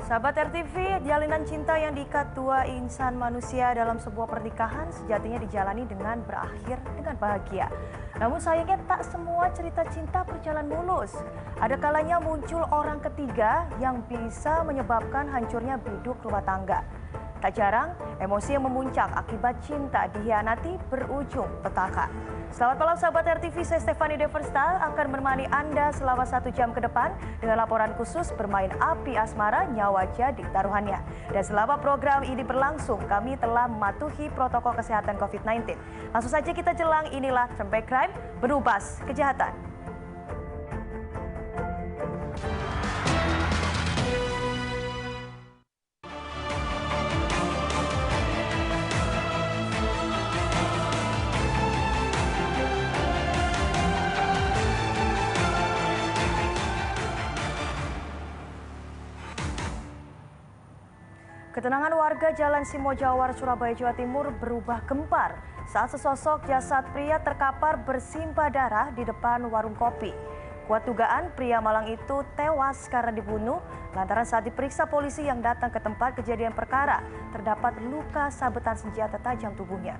Sahabat RTV, jalinan cinta yang diikat dua insan manusia dalam sebuah pernikahan sejatinya dijalani dengan berakhir dengan bahagia. Namun sayangnya tak semua cerita cinta berjalan mulus. Ada kalanya muncul orang ketiga yang bisa menyebabkan hancurnya biduk rumah tangga. Tak jarang, emosi yang memuncak akibat cinta dikhianati berujung petaka. Selamat malam sahabat RTV, saya Stefani Deversta akan menemani Anda selama 1 jam ke depan dengan laporan khusus bermain api asmara nyawa jadi taruhannya. Dan selama program ini berlangsung, kami telah mematuhi protokol kesehatan COVID-19. Langsung saja kita jelang, inilah Turnback Crime, berubas kejahatan. Ketenangan warga Jalan Simojawar, Surabaya, Jawa Timur berubah gempar saat sesosok jasad pria terkapar bersimbah darah di depan warung kopi. Kuat dugaan pria Malang itu tewas karena dibunuh lantaran saat diperiksa polisi yang datang ke tempat kejadian perkara terdapat luka sabetan senjata tajam tubuhnya.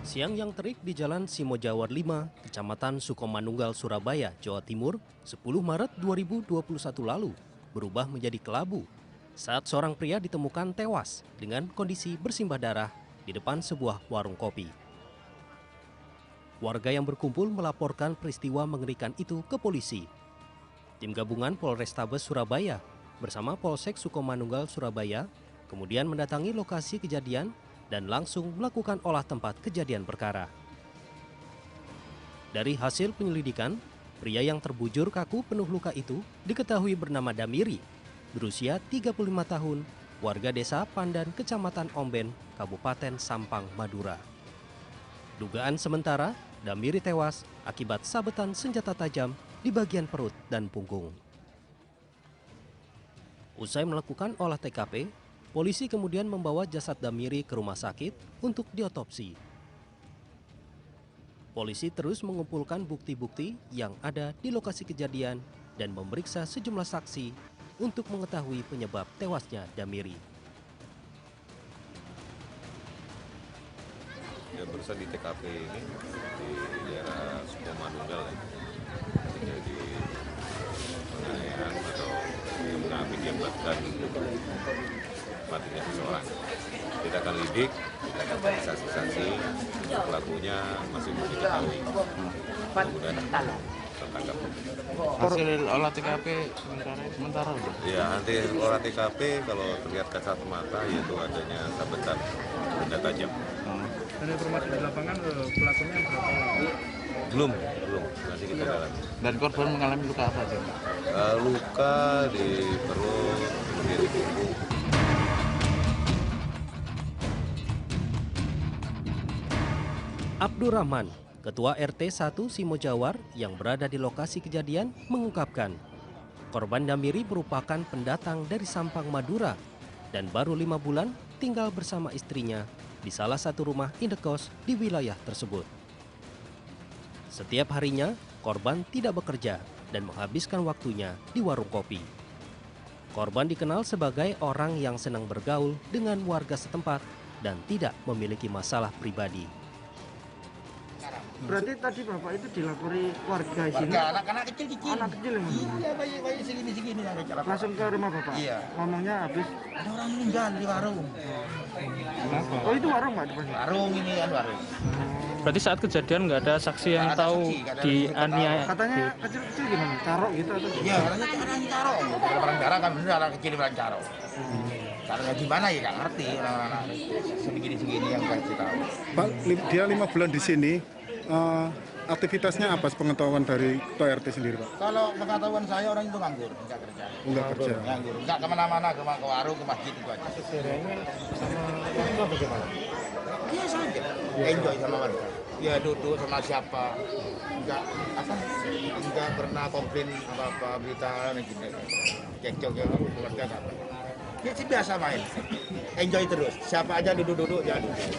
Siang yang terik di Jalan Simojawar 5, Kecamatan Sukomanunggal, Surabaya, Jawa Timur, 10 Maret 2021 lalu berubah menjadi kelabu saat seorang pria ditemukan tewas dengan kondisi bersimbah darah di depan sebuah warung kopi. Warga yang berkumpul melaporkan peristiwa mengerikan itu ke polisi. Tim gabungan Polrestabes Surabaya bersama Polsek Sukomanunggal, Surabaya kemudian mendatangi lokasi kejadian dan langsung melakukan olah tempat kejadian perkara. Dari hasil penyelidikan, pria yang terbujur kaku penuh luka itu diketahui bernama Damiri, berusia 35 tahun, warga desa Pandan, Kecamatan Omben, Kabupaten Sampang, Madura. Dugaan sementara, Damiri tewas akibat sabetan senjata tajam di bagian perut dan punggung. Usai melakukan olah TKP, polisi kemudian membawa jasad Damiri ke rumah sakit untuk diotopsi. Polisi terus mengumpulkan bukti-bukti yang ada di lokasi kejadian dan memeriksa sejumlah saksi untuk mengetahui penyebab tewasnya Damiri. Ya, barusan di TKP ini di daerah Sukomanunggal ya, terjadi penganiayaan atau yang mengakibatkan matinya seseorang. Kita akan lidik, kita akan cari saksi-saksi, pelakunya masih belum diketahui. Mudah-mudahan tertangkap. Hasil olah TKP sementara udah? Ya, nanti olah TKP kalau terlihat kasat mata yaitu adanya sabetan benda tajam. Dan informasi di lapangan pelakunya berapa lama? Belum, masih kita dalami. Dan korban mengalami luka apa aja? Luka di perut, kemudian di punggung. Abdurrahman, Ketua RT 1 Simojawar yang berada di lokasi kejadian mengungkapkan korban Damiri merupakan pendatang dari Sampang, Madura dan baru 5 bulan tinggal bersama istrinya di salah satu rumah indekos di wilayah tersebut. Setiap harinya, korban tidak bekerja dan menghabiskan waktunya di warung kopi. Korban dikenal sebagai orang yang senang bergaul dengan warga setempat dan tidak memiliki masalah pribadi. Berarti tadi Bapak itu dilapori warga sini? Anak-anak kecil-kecil. Anak kecil yang mana? Iya, bayi segini-segini. Langsung ke rumah Bapak? Iya. Ngomongnya habis? Ada orang meninggal di warung. Kenapa? Oh itu warung Pak? Warung ini kan warung. Berarti saat kejadian nggak ada saksi yang tahu dianiaya? Katanya kecil-kecil gimana? Carok gitu atau? Iya, katanya orang caro. Kalau orang darah kan bener anak kecil orang caro. Caranya gimana ya nggak ngerti orang-orang segini-segini yang kasih tahu. Pak, dia 5 bulan di sini. Aktivitasnya apa pengetahuan dari Ketua RT sendiri, Pak? Kalau pengetahuan saya orang itu nganggur, nggak kerja. Nggak kerja. Nganggur, nggak kemana-mana, ke warung, ke masjid itu aja. Kesehariannya sama warga bagaimana? Iya saja, enjoy sama warga. Ya duduk sama siapa, nggak pernah komplain apa-apa berita gitu. Cekcok ya keluarga nggak pernah. Ya sih biasa main, enjoy terus. Siapa aja duduk-duduk ya duduk.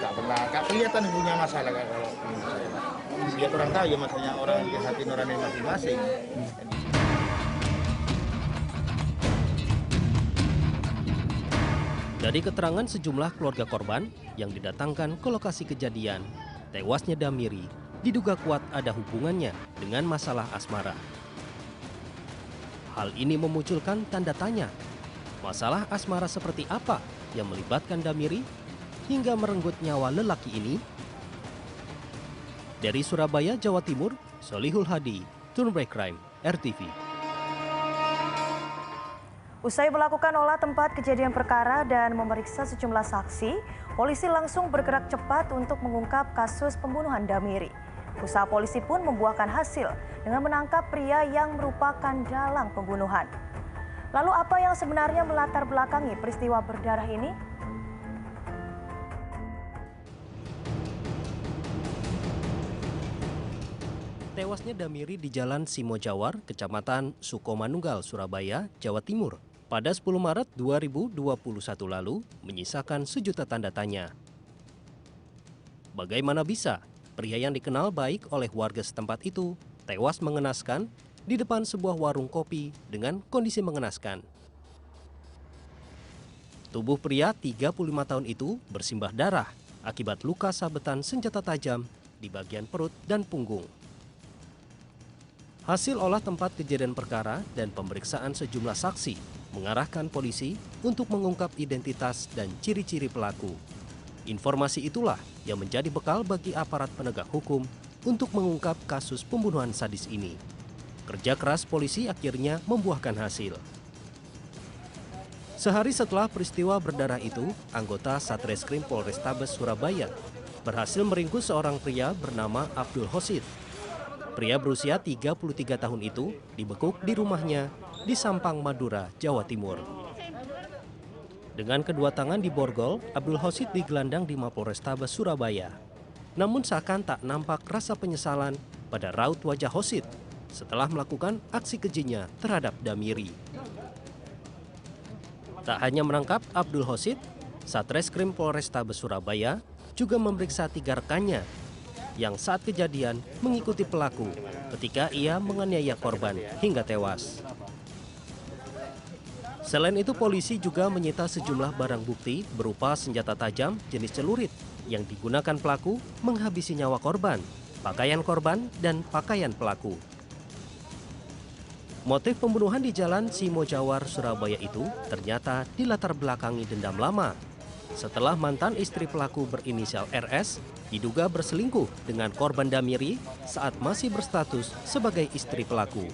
Gak kelihatan punya masalah kalau biar orang tahu ya maksudnya orang di hati nurani masing-masing. Dari keterangan sejumlah keluarga korban yang didatangkan ke lokasi kejadian, tewasnya Damiri diduga kuat ada hubungannya dengan masalah asmara. Hal ini memunculkan tanda tanya, masalah asmara seperti apa yang melibatkan Damiri hingga merenggut nyawa lelaki ini? Dari Surabaya, Jawa Timur, Solihul Hadi, Turnback Crime, RTV. Usai melakukan olah tempat kejadian perkara dan memeriksa sejumlah saksi, polisi langsung bergerak cepat untuk mengungkap kasus pembunuhan Damiri. Usaha polisi pun membuahkan hasil dengan menangkap pria yang merupakan dalang pembunuhan. Lalu apa yang sebenarnya melatar belakangi peristiwa berdarah ini? Tewasnya Damiri di Jalan Simo Jawar, Kecamatan Sukomanunggal, Surabaya, Jawa Timur, pada 10 Maret 2021 lalu menyisakan sejuta tanda tanya. Bagaimana bisa pria yang dikenal baik oleh warga setempat itu tewas mengenaskan di depan sebuah warung kopi dengan kondisi mengenaskan? Tubuh pria 35 tahun itu bersimbah darah akibat luka sabetan senjata tajam di bagian perut dan punggung. Hasil olah tempat kejadian perkara dan pemeriksaan sejumlah saksi mengarahkan polisi untuk mengungkap identitas dan ciri-ciri pelaku. Informasi itulah yang menjadi bekal bagi aparat penegak hukum untuk mengungkap kasus pembunuhan sadis ini. Kerja keras polisi akhirnya membuahkan hasil. Sehari setelah peristiwa berdarah itu, anggota Satreskrim Polrestabes Surabaya berhasil meringkus seorang pria bernama Abdul Hosid. Pria berusia 33 tahun itu dibekuk di rumahnya di Sampang, Madura, Jawa Timur. Dengan kedua tangan diborgol, Abdul Hosid digelandang di Mapolrestabes Surabaya. Namun seakan tak nampak rasa penyesalan pada raut wajah Hosid setelah melakukan aksi kejinya terhadap Damiri. Tak hanya menangkap Abdul Hosid, Satreskrim Polrestabes Surabaya juga memeriksa 3 rekannya yang saat kejadian mengikuti pelaku ketika ia menganiaya korban hingga tewas. Selain itu, polisi juga menyita sejumlah barang bukti berupa senjata tajam jenis celurit yang digunakan pelaku menghabisi nyawa korban, pakaian dan pakaian pelaku. Motif pembunuhan di Jalan Simo Jawar, Surabaya itu ternyata dilatar belakangi dendam lama. Setelah mantan istri pelaku berinisial RS diduga berselingkuh dengan korban Damiri saat masih berstatus sebagai istri pelaku.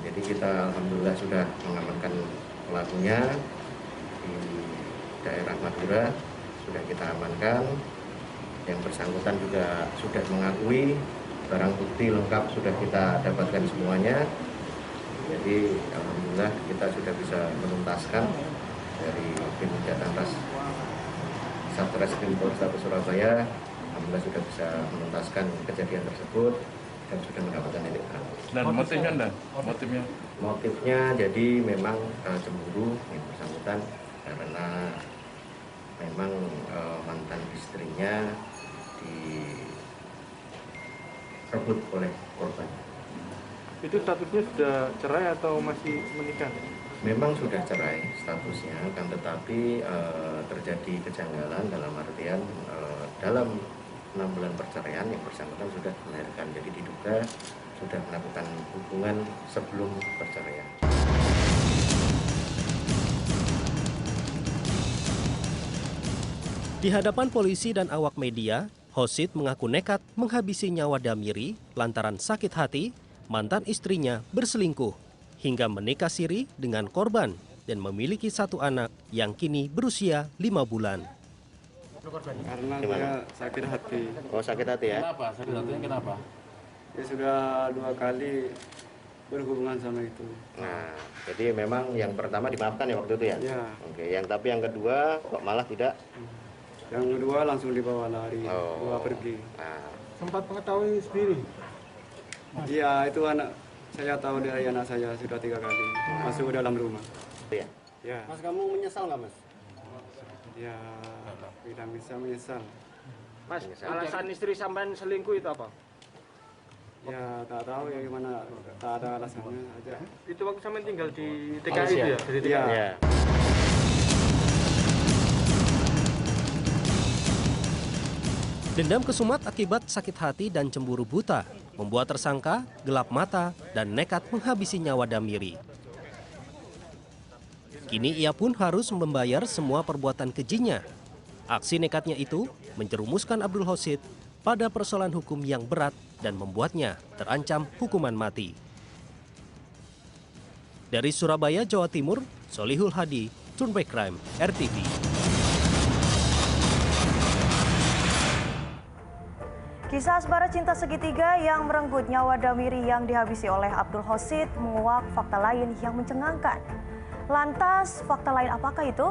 Jadi kita alhamdulillah sudah mengamankan pelakunya di daerah Madura, sudah kita amankan. Yang bersangkutan juga sudah mengakui, barang bukti lengkap sudah kita dapatkan semuanya. Jadi alhamdulillah kita sudah bisa menuntaskan dari tim Jatanras Satreskrim Polrestabes Surabaya. Alhamdulillah sudah bisa menuntaskan kejadian tersebut dan sudah mendapatkan titik terang. Dan motifnya jadi memang cemburu yang bersangkutan karena memang mantan istrinya direbut oleh korban. Itu statusnya sudah cerai atau masih menikah? Memang sudah cerai statusnya, kan tetapi terjadi kejanggalan dalam artian dalam 6 bulan perceraian yang bersangkutan sudah melahirkan, jadi diduga sudah melakukan hubungan sebelum perceraian. Di hadapan polisi dan awak media, Hosid mengaku nekat menghabisi nyawa Damiri lantaran sakit hati mantan istrinya berselingkuh hingga menikah siri dengan korban dan memiliki 1 anak yang kini berusia 5 bulan. Karena saya sakit hati. Oh, sakit hati ya? Kenapa? Sakit hatinya kenapa? Ya sudah 2 kali berhubungan sama itu. Nah, jadi memang yang pertama dimaafkan ya waktu itu ya? Ya. Oke, yang tapi yang kedua kok malah tidak? Yang kedua langsung dibawa lari, bawa pergi. Nah. Sempat mengetahui sendiri? Iya, itu anak saya tahu dari anak saya sudah 3 kali masuk ke dalam rumah. Iya. Ya. Mas, kamu menyesal nggak, Mas? Ya, tidak bisa menyesal. Mas, alasan istri sampean selingkuh itu apa? Ya, tak tahu ya gimana, tak ada alasannya aja. Itu waktu sampean tinggal di TKI itu ya? Dari TKI? Iya. Dendam kesumat akibat sakit hati dan cemburu buta membuat tersangka gelap mata dan nekat menghabisi nyawa Damiri. Kini ia pun harus membayar semua perbuatan kejinya. Aksi nekatnya itu menjerumuskan Abdul Hosid pada persoalan hukum yang berat dan membuatnya terancam hukuman mati. Dari Surabaya, Jawa Timur, Solihul Hadi, Turnback Crime, RTV. Kisah asmara cinta segitiga yang merenggut nyawa Damiri yang dihabisi oleh Abdul Hosid menguak fakta lain yang mencengangkan. Lantas, fakta lain apakah itu?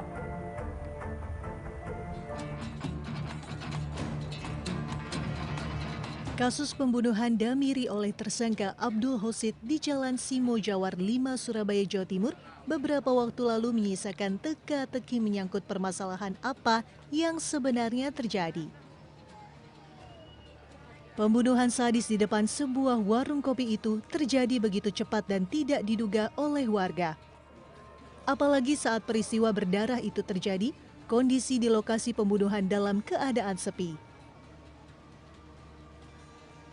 Kasus pembunuhan Damiri oleh tersangka Abdul Hosid di Jalan Simo Jawar 5, Surabaya, Jawa Timur beberapa waktu lalu menyisakan teka-teki menyangkut permasalahan apa yang sebenarnya terjadi. Pembunuhan sadis di depan sebuah warung kopi itu terjadi begitu cepat dan tidak diduga oleh warga. Apalagi saat peristiwa berdarah itu terjadi, kondisi di lokasi pembunuhan dalam keadaan sepi.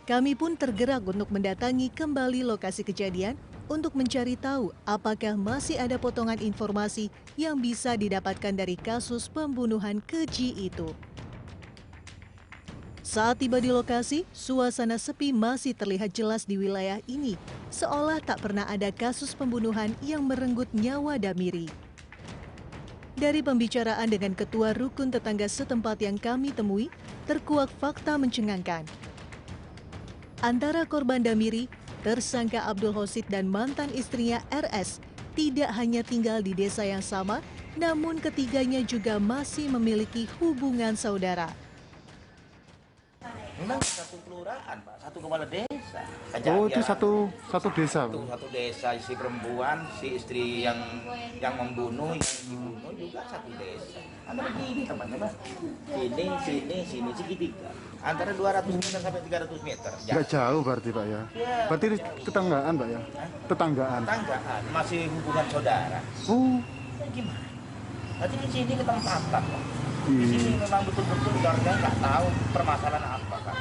Kami pun tergerak untuk mendatangi kembali lokasi kejadian untuk mencari tahu apakah masih ada potongan informasi yang bisa didapatkan dari kasus pembunuhan keji itu. Saat tiba di lokasi, suasana sepi masih terlihat jelas di wilayah ini, seolah tak pernah ada kasus pembunuhan yang merenggut nyawa Damiri. Dari pembicaraan dengan ketua rukun tetangga setempat yang kami temui, terkuak fakta mencengangkan. Antara korban Damiri, tersangka Abdul Hosid dan mantan istrinya RS tidak hanya tinggal di desa yang sama, namun ketiganya juga masih memiliki hubungan saudara. Memang satu kelurahan, Pak, satu kepala desa. Oh, itu satu desa. Satu desa, si perempuan, si istri yang membunuh, yang dibunuh juga satu desa. Antara gini teman-teman, sini segitiga. Antara 200 meter sampai 300 meter. Nggak jauh berarti Pak ya? Berarti tetanggaan Pak ya? Tetanggaan. Tetanggaan, masih hubungan saudara. Oh. Gimana? Nanti di sini ketempatan, Pak. Di sini memang betul-betul warga nggak tahu permasalahan apa, Kak.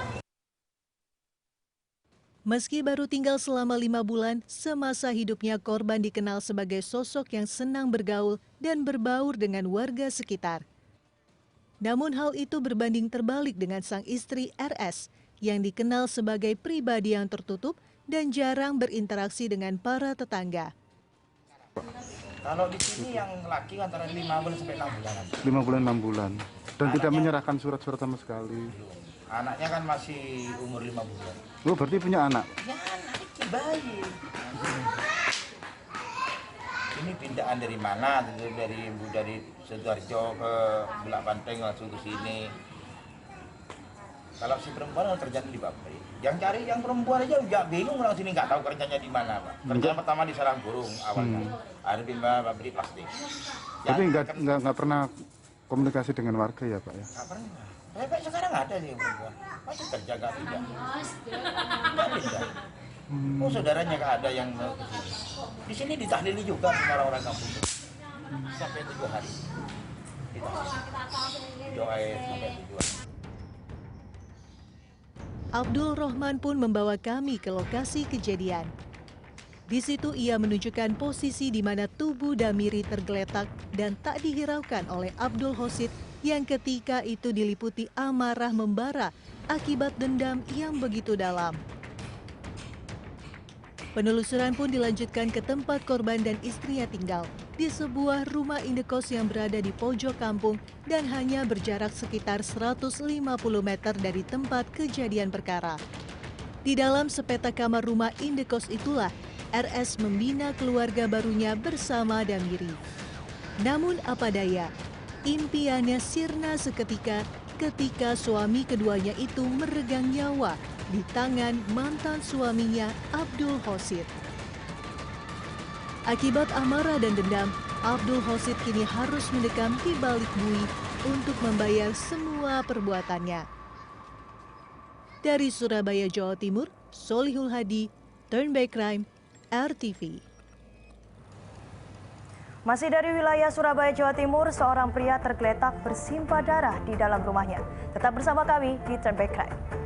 Meski baru tinggal selama 5 bulan, semasa hidupnya korban dikenal sebagai sosok yang senang bergaul dan berbaur dengan warga sekitar. Namun hal itu berbanding terbalik dengan sang istri RS yang dikenal sebagai pribadi yang tertutup dan jarang berinteraksi dengan para tetangga. Kalau di sini yang laki antara 5 bulan sampai 6 bulan. 5 bulan 6 bulan. Dan tidak menyerahkan surat-surat sama sekali. Anaknya kan masih umur 5 bulan. Oh, berarti punya anak? Ya, anak bayi. Ini pindahan dari mana? Dari Sidoarjo ke Bulak Banteng langsung ke sini. Kalau si perempuan terjadi di pabrik. Yang cari yang perempuan aja udah bingung orang sini nggak tahu kerjanya di mana, Pak. Kerjaan pertama di sarang burung awalnya. Ada pindah pabrik plastik. Tapi nggak pernah komunikasi dengan warga ya Pak ya? Nggak pernah. Sampai sekarang ada nih perempuan. Masih kerja nggak tidak. Nggak bisa. Oh saudaranya nggak ada yang mau ke sini. Di sini ditahlili juga sama orang-orang kampung. Sampai 7 hari. Doain sampai 7 hari. Abdul Rohman pun membawa kami ke lokasi kejadian. Di situ ia menunjukkan posisi di mana tubuh Damiri tergeletak dan tak dihiraukan oleh Abdul Hosid yang ketika itu diliputi amarah membara akibat dendam yang begitu dalam. Penelusuran pun dilanjutkan ke tempat korban dan istrinya tinggal di sebuah rumah indekos yang berada di pojok kampung dan hanya berjarak sekitar 150 meter dari tempat kejadian perkara. Di dalam sepeta kamar rumah indekos itulah RS membina keluarga barunya bersama Damiri. Namun apa daya, impiannya sirna seketika ketika suami keduanya itu meregang nyawa di tangan mantan suaminya Abdul Hosid. Akibat amarah dan dendam, Abdul Hosid kini harus mendekam di balik bui untuk membayar semua perbuatannya. Dari Surabaya, Jawa Timur, Solihul Hadi, Turn Back Crime, RTV. Masih dari wilayah Surabaya, Jawa Timur, seorang pria tergeletak bersimpah darah di dalam rumahnya. Tetap bersama kami di Turn Back Crime.